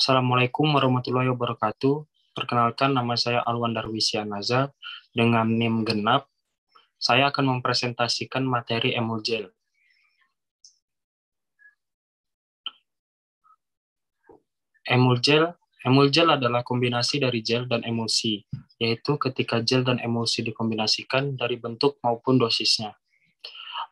Assalamualaikum warahmatullahi wabarakatuh. Perkenalkan, nama saya Alwan Darwisyanazar dengan NIM genap. Saya akan mempresentasikan materi Emulgel. Emulgel adalah kombinasi dari gel dan emulsi, yaitu ketika gel dan emulsi dikombinasikan dari bentuk maupun dosisnya.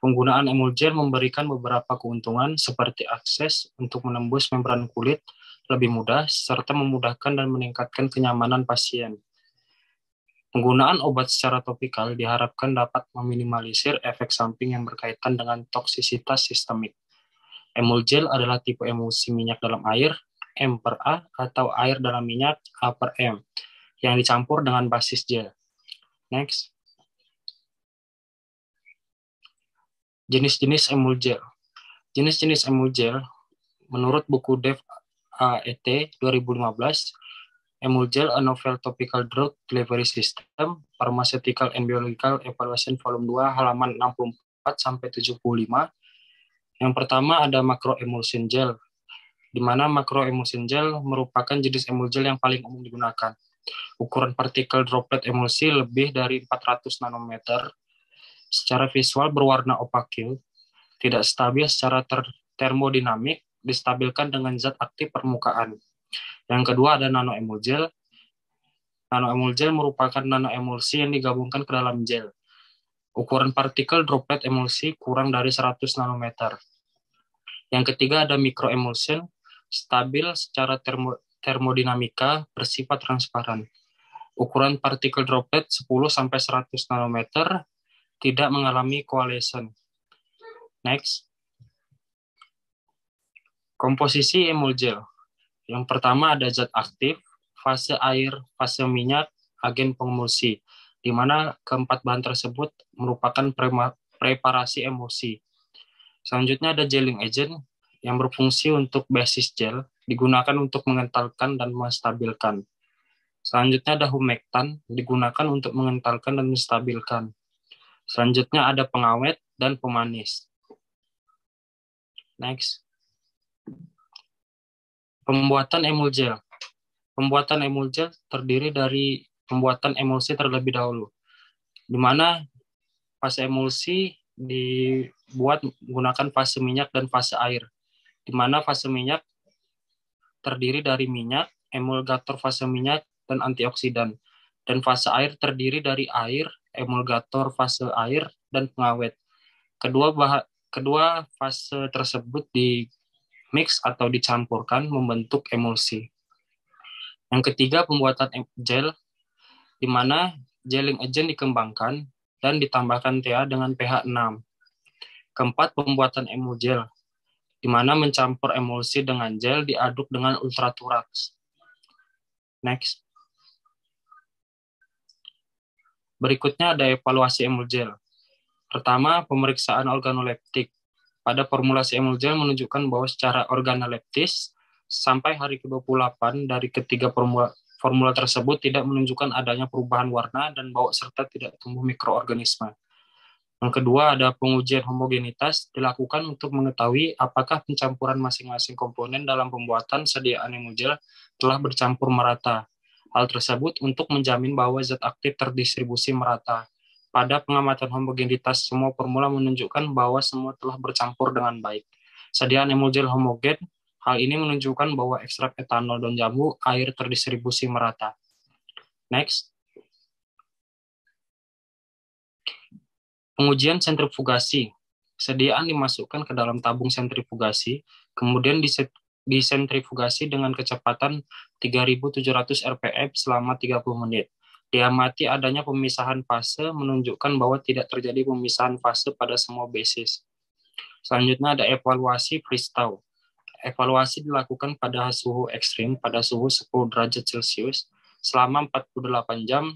Penggunaan emulgel memberikan beberapa keuntungan seperti akses untuk menembus membran kulit lebih mudah, serta memudahkan dan meningkatkan kenyamanan pasien. Penggunaan obat secara topikal diharapkan dapat meminimalisir efek samping yang berkaitan dengan toksisitas sistemik. Emulgel adalah tipe emulsi minyak dalam air, M per A, atau air dalam minyak, A per M, yang dicampur dengan basis gel. Next. Jenis-jenis emulgel. Jenis-jenis emulgel, menurut buku Dev AET 2015, Emulgel, a novel topical drug delivery system, Pharmaceutical and Biological Evaluation volume 2, halaman 64-75. Yang pertama ada macroemulsion gel, di mana macroemulsion gel merupakan jenis emulgel yang paling umum digunakan. Ukuran partikel droplet emulsi lebih dari 400 nanometer, secara visual berwarna opakil, tidak stabil secara termodinamik, distabilkan dengan zat aktif permukaan. Yang kedua ada nanoemulgel. Nanoemulgel merupakan nanoemulsi yang digabungkan ke dalam gel. Ukuran partikel droplet emulsi kurang dari 100 nanometer. Yang ketiga ada microemulsion, stabil secara termodinamika, bersifat transparan. Ukuran partikel droplet 10-100 nanometer, tidak mengalami coalescence. Next. Komposisi emulgel. Yang pertama ada zat aktif, fase air, fase minyak, agen pengemulsi, di mana keempat bahan tersebut merupakan preparasi emulsi. Selanjutnya ada gelling agent yang berfungsi untuk basis gel, digunakan untuk mengentalkan dan menstabilkan. Selanjutnya ada humectant, digunakan untuk mengentalkan dan menstabilkan. Selanjutnya ada pengawet dan pemanis. Next. Pembuatan emulgel. Pembuatan emulgel terdiri dari pembuatan emulsi terlebih dahulu, di mana fase emulsi dibuat menggunakan fase minyak dan fase air, di mana fase minyak terdiri dari minyak, emulgator fase minyak, dan antioksidan, dan fase air terdiri dari air, emulgator fase air, dan pengawet. Kedua fase tersebut di mix atau dicampurkan membentuk emulsi. Yang ketiga, pembuatan gel, di mana gelling agent dikembangkan dan ditambahkan TA dengan pH 6. Keempat, pembuatan emulgel, di mana mencampur emulsi dengan gel diaduk dengan ultraturaks. Next. Berikutnya ada evaluasi emulgel. Pertama, pemeriksaan organoleptik. Pada formulasi emulgel menunjukkan bahwa secara organoleptis, sampai hari ke-28 dari ketiga formula tersebut tidak menunjukkan adanya perubahan warna dan bau serta tidak tumbuh mikroorganisme. Yang kedua ada pengujian homogenitas dilakukan untuk mengetahui apakah pencampuran masing-masing komponen dalam pembuatan sediaan emulgel telah bercampur merata. Hal tersebut untuk menjamin bahwa zat aktif terdistribusi merata. Pada pengamatan homogenitas, semua formula menunjukkan bahwa semua telah bercampur dengan baik. Sediaan emulgel homogen, hal ini menunjukkan bahwa ekstrak etanol dan jambu air terdistribusi merata. Next. Pengujian sentrifugasi. Sediaan dimasukkan ke dalam tabung sentrifugasi, kemudian disentrifugasi dengan kecepatan 3.700 rpm selama 30 menit. Diamati adanya pemisahan fase menunjukkan bahwa tidak terjadi pemisahan fase pada semua basis. Selanjutnya ada evaluasi freeze-thaw. Evaluasi dilakukan pada suhu ekstrim pada suhu 10 derajat Celcius selama 48 jam,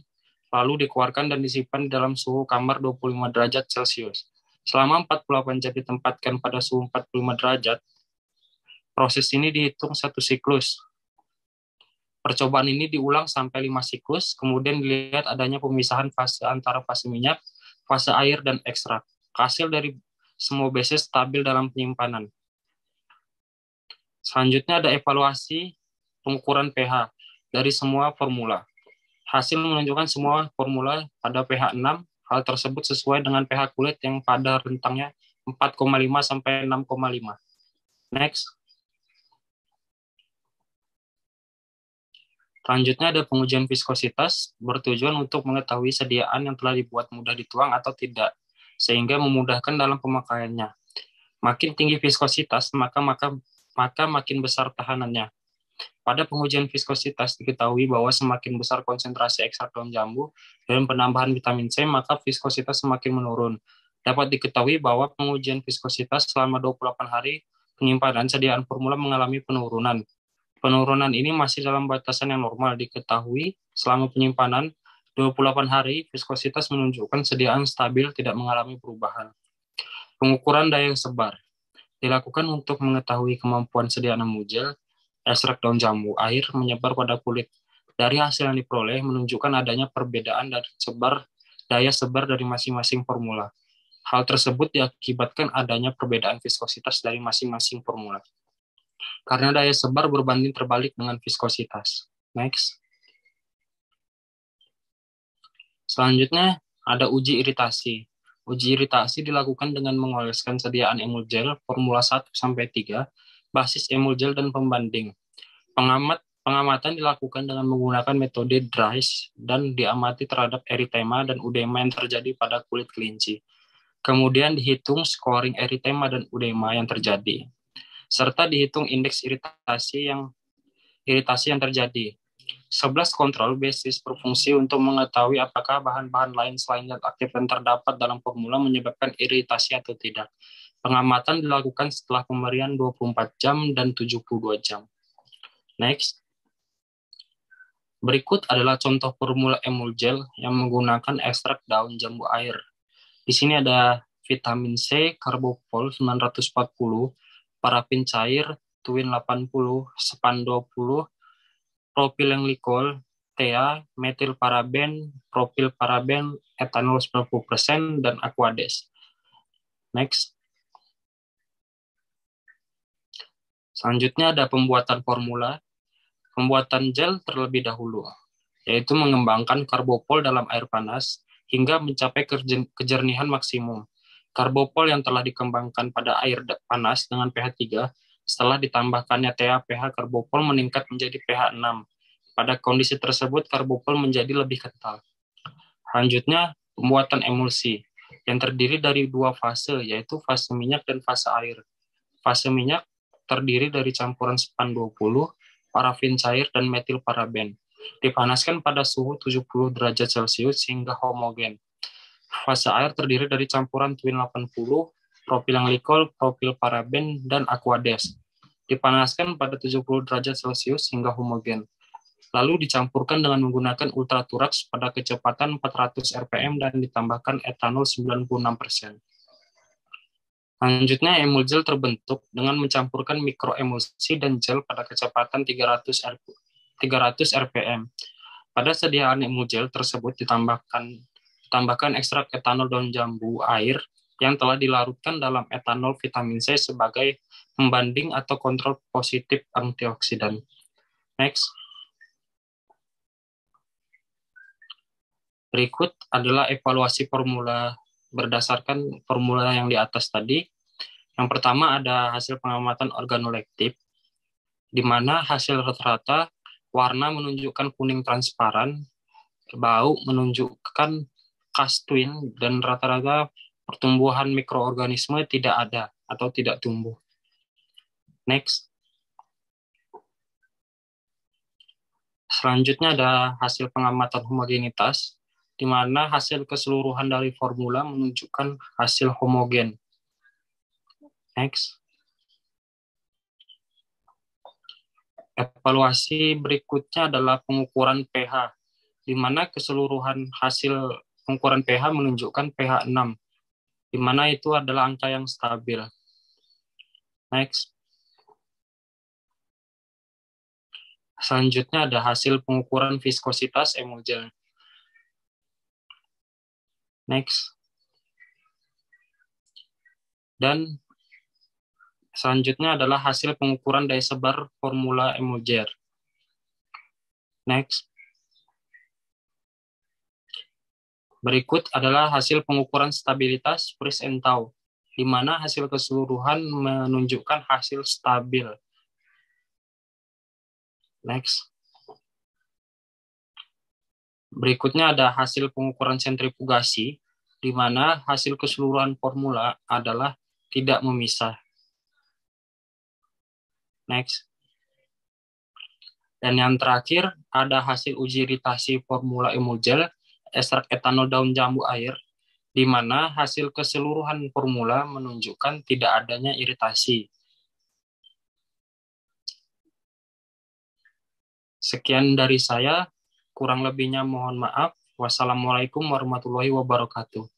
lalu dikeluarkan dan disimpan dalam suhu kamar 25 derajat Celcius. Selama 48 jam ditempatkan pada suhu 45 derajat, proses ini dihitung satu siklus. Percobaan ini diulang sampai 5 siklus, kemudian dilihat adanya pemisahan fase antara fase minyak, fase air, dan ekstrak. Hasil dari semua basis stabil dalam penyimpanan. Selanjutnya ada evaluasi pengukuran pH dari semua formula. Hasil menunjukkan semua formula pada pH 6. Hal tersebut sesuai dengan pH kulit yang pada rentangnya 4,5 sampai 6,5. Next. Selanjutnya ada pengujian viskositas, bertujuan untuk mengetahui sediaan yang telah dibuat mudah dituang atau tidak, sehingga memudahkan dalam pemakaiannya. Makin tinggi viskositas, maka makin besar tahanannya. Pada pengujian viskositas diketahui bahwa semakin besar konsentrasi ekstrak daun jambu dan penambahan vitamin C, maka viskositas semakin menurun. Dapat diketahui bahwa pengujian viskositas selama 28 hari penyimpanan sediaan formula mengalami penurunan. Penurunan ini masih dalam batasan yang normal. Diketahui selama penyimpanan 28 hari, viskositas menunjukkan sediaan stabil, tidak mengalami perubahan. Pengukuran daya sebar dilakukan untuk mengetahui kemampuan sediaan emulgel, ekstrak daun jambu, air menyebar pada kulit. Dari hasil yang diperoleh menunjukkan adanya perbedaan dari daya sebar dari masing-masing formula. Hal tersebut diakibatkan adanya perbedaan viskositas dari masing-masing formula. Karena daya sebar berbanding terbalik dengan viskositas. Next. Selanjutnya ada uji iritasi. Uji iritasi dilakukan dengan mengoleskan sediaan emulgel formula 1-3, basis emulgel dan pembanding. Pengamatan dilakukan dengan menggunakan metode DRYS dan diamati terhadap eritema dan udema yang terjadi pada kulit kelinci. Kemudian dihitung scoring eritema dan udema yang terjadi, serta dihitung indeks iritasi yang terjadi. 11 kontrol basis berfungsi untuk mengetahui apakah bahan-bahan lain selain zat aktif yang terdapat dalam formula menyebabkan iritasi atau tidak. Pengamatan dilakukan setelah pemberian 24 jam dan 72 jam. Next. Berikut adalah contoh formula emulgel yang menggunakan ekstrak daun jambu air. Di sini ada vitamin C, karbopol 940, parafin cair, tuin 80, sepan 20, propilenglikol, TEA, metilparaben, propilparaben, etanol 90%, dan aquades. Next. Selanjutnya ada pembuatan formula. Pembuatan gel terlebih dahulu, yaitu mengembangkan karbopol dalam air panas hingga mencapai kejernihan maksimum. Karbopol yang telah dikembangkan pada air panas dengan pH 3, setelah ditambahkannya TEA, pH karbopol meningkat menjadi pH 6. Pada kondisi tersebut, karbopol menjadi lebih kental. Selanjutnya, pembuatan emulsi, yang terdiri dari dua fase, yaitu fase minyak dan fase air. Fase minyak terdiri dari campuran sepan 20, parafin cair, dan metilparaben. Dipanaskan pada suhu 70 derajat Celcius hingga homogen. Fase air terdiri dari campuran tuin 80, propilenglikol, propilparaben, dan aquades. Dipanaskan pada 70 derajat Celcius hingga homogen. Lalu dicampurkan dengan menggunakan ultraturaks pada kecepatan 400 rpm dan ditambahkan etanol 96%. Selanjutnya, emulgel terbentuk dengan mencampurkan mikroemulsi dan gel pada kecepatan 300 rpm. Pada sediaan emulgel tersebut ditambahkan ekstrak etanol daun jambu air yang telah dilarutkan dalam etanol vitamin C sebagai pembanding atau kontrol positif antioksidan. Next. Berikut adalah evaluasi formula berdasarkan formula yang di atas tadi. Yang pertama ada hasil pengamatan organoleptik, di mana hasil rata-rata warna menunjukkan kuning transparan, bau menunjukkan kastuin, dan rata-rata pertumbuhan mikroorganisme tidak ada atau tidak tumbuh. Next. Selanjutnya ada hasil pengamatan homogenitas, di mana hasil keseluruhan dari formula menunjukkan hasil homogen. Next. Evaluasi berikutnya adalah pengukuran pH, di mana keseluruhan hasil pengukuran pH menunjukkan pH 6, di mana itu adalah angka yang stabil. Next. Selanjutnya ada hasil pengukuran viskositas emulgel. Next. Dan selanjutnya adalah hasil pengukuran daya sebar formula emulgel. Next. Berikut adalah hasil pengukuran stabilitas Price and Tau, di mana hasil keseluruhan menunjukkan hasil stabil. Next. Berikutnya ada hasil pengukuran sentrifugasi, di mana hasil keseluruhan formula adalah tidak memisah. Next. Dan yang terakhir ada hasil uji iritasi formula Emulgel ekstrak etanol daun jambu air, di mana hasil keseluruhan formula menunjukkan tidak adanya iritasi. Sekian dari saya, kurang lebihnya mohon maaf. Wassalamualaikum warahmatullahi wabarakatuh.